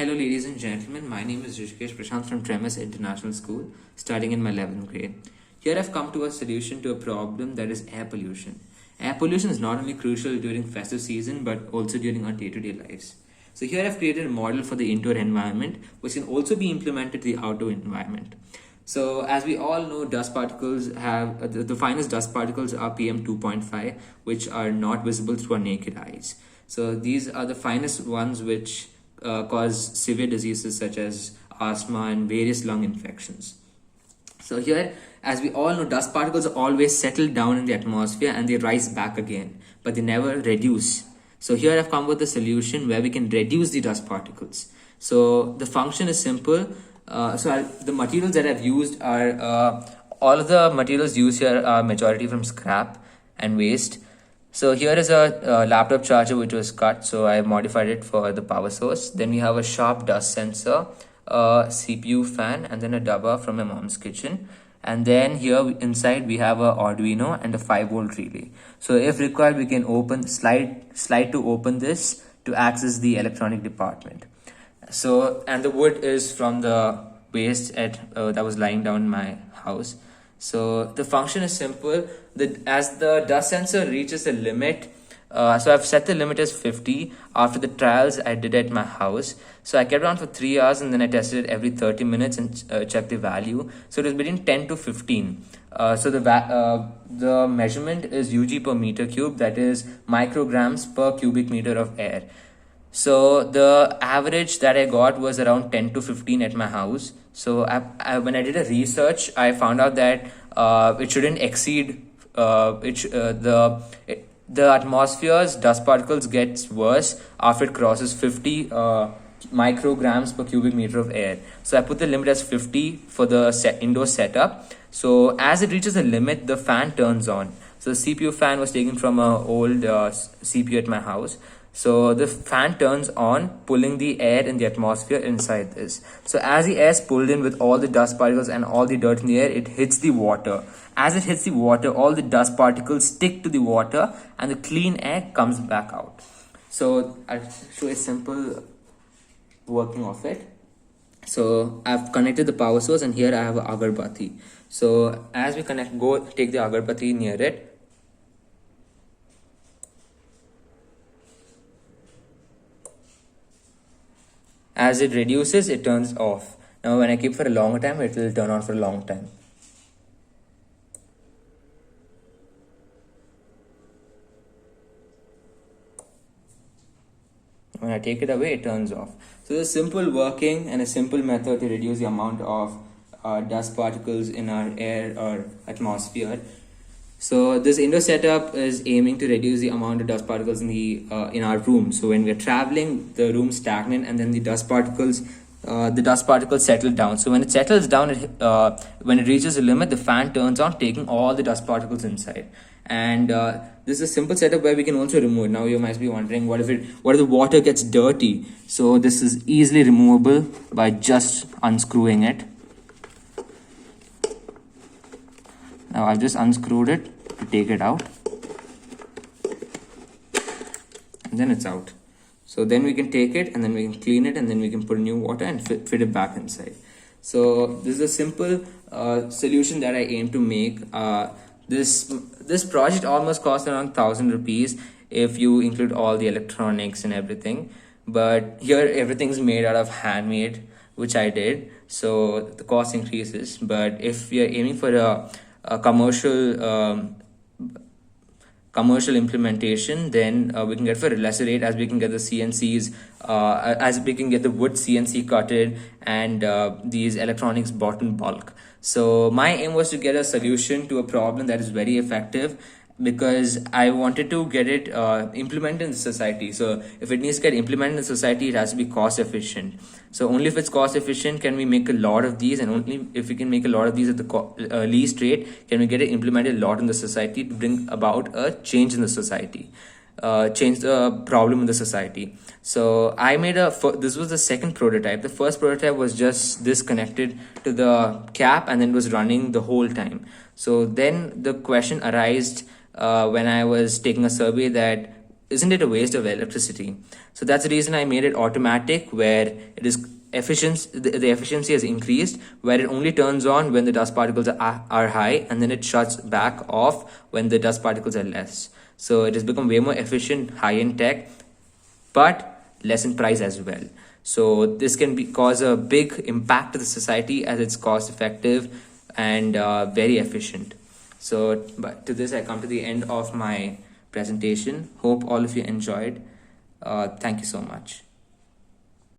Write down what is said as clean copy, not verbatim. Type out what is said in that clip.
Hello, ladies and gentlemen. My name is Rishikesh Prashant from Tremis International School, studying in my 11th grade. Here I've come to a solution to a problem that is air pollution. Air pollution is not only crucial during festive season but also during our day-to-day lives. So here I've created a model for the indoor environment which can also be implemented to the outdoor environment. So as we all know, dust particles have the finest dust particles are PM 2.5, which are not visible through our naked eyes. So these are the finest ones which cause severe diseases such as asthma and various lung infections. So here, as we all know, dust particles always settle down in the atmosphere and they rise back again, but they never reduce. So here I've come with a solution where we can reduce the dust particles. So the function is simple. The materials that I've used are all of the materials used here are majority from scrap and waste. So here is a laptop charger which was cut, so I modified it for the power source. Then we have a sharp dust sensor, a CPU fan, and then a dabba from my mom's kitchen. And then here inside we have a Arduino and a 5-volt relay. So if required, we can slide to open this to access the electronic department. So, and the wood is from the waste that was lying down in my house. So the function is simple. As the dust sensor reaches a limit, so I've set the limit as 50 after the trials I did at my house. So I kept it on for 3 hours and then I tested it every 30 minutes and checked the value. So it was between 10 to 15. So the measurement is UG per meter cube, that is micrograms per cubic meter of air. So the average that I got was around 10 to 15 at my house. So when I did a research, I found out that it shouldn't exceed the atmosphere's dust particles gets worse after it crosses 50 micrograms per cubic meter of air. So I put the limit as 50 for the indoor setup. So as it reaches the limit, the fan turns on. So the CPU fan was taken from an old CPU at my house. So the fan turns on, pulling the air in the atmosphere inside this. So as the air is pulled in with all the dust particles and all the dirt in the air, it hits the water. As it hits the water, all the dust particles stick to the water and the clean air comes back out. So I'll show a simple working of it. So I've connected the power source and here I have an agarbatti. So as we connect, take the agarbatti near it. As it reduces, it turns off. Now when I keep for a longer time, it will turn on for a long time. When I take it away, it turns off. So the simple working and a simple method to reduce the amount of dust particles in our air or atmosphere. So this indoor setup is aiming to reduce the amount of dust particles in our room. So when we're traveling, the room's stagnant, and then the dust particles settle down. So when it settles down, when it reaches a limit, the fan turns on, taking all the dust particles inside. And this is a simple setup where we can also remove it. Now you might be wondering, what if the water gets dirty? So this is easily removable by just unscrewing it. Now I've just unscrewed it to take it out, and then it's out. So then we can take it and then we can clean it and then we can put new water and fit it back inside. So this is a simple solution that I aim to make. This project almost cost around 1,000 rupees if you include all the electronics and everything. But here everything's made out of handmade, which I did. So the cost increases. But if you're aiming for a commercial implementation, then we can get for a lesser rate, as we can get the CNCs, as we can get the wood CNC cutted and these electronics bought in bulk. So my aim was to get a solution to a problem that is very effective, because I wanted to get it implemented in the society. So if it needs to get implemented in society, it has to be cost efficient. So only if it's cost efficient can we make a lot of these, and only if we can make a lot of these at the least rate can we get it implemented a lot in the society to bring about a change in the society, change the problem in the society. So I made this was the second prototype. The first prototype was just this connected to the cap and then it was running the whole time. So then the question arose when I was taking a survey, that isn't it a waste of electricity? So that's the reason I made it automatic, where it is the efficiency has increased, where it only turns on when the dust particles are high, and then it shuts back off when the dust particles are less. So it has become way more efficient, high-end tech, but less in price as well. So this can cause a big impact to the society, as it's cost effective and very efficient. So but to this I come to the end of my presentation. Hope all of you enjoyed. Thank you so much.